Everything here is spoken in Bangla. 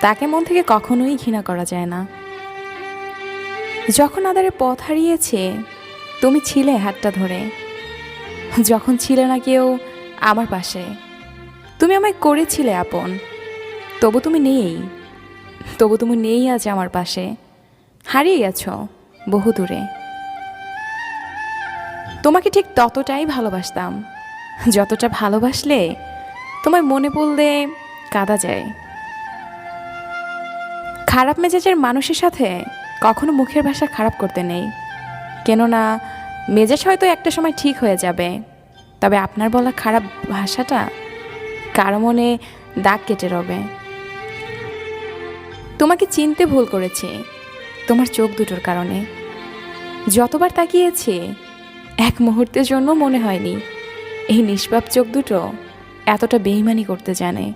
তাকে মন থেকে কখনোই ঘৃণা করা যায় না। যখন আদারে পথ হারিয়েছে, তুমি ছিলে হাতটা ধরে। যখন ছিলে না কেউ আমার পাশে, তুমি আমায় করেছিলে আপন। তবু তুমি নেই আজ আমার পাশে। হারিয়ে গেছো বহু দূরে। তোমাকে ঠিক ততটাই ভালোবাসতাম যতটা ভালোবাসলে তোমায় মনে পড়লে কাঁদা যায়। খারাপ মেজাজের মানুষের সাথে কখনো মুখের ভাষা খারাপ করতে নেই, কেননা মেজাজ হয়তো একটা সময় ঠিক হয়ে যাবে, তবে আপনার বলা খারাপ ভাষাটা কারো মনে দাগ কেটে রবে। তোমাকে চিনতে ভুল করেছি তোমার চোখ দুটোর কারণে। যতবার তাকিয়েছি এক মুহূর্তের জন্য মনে হয়নি এই নিষ্পাপ চোখ দুটো এতটা বেইমানি করতে জানে।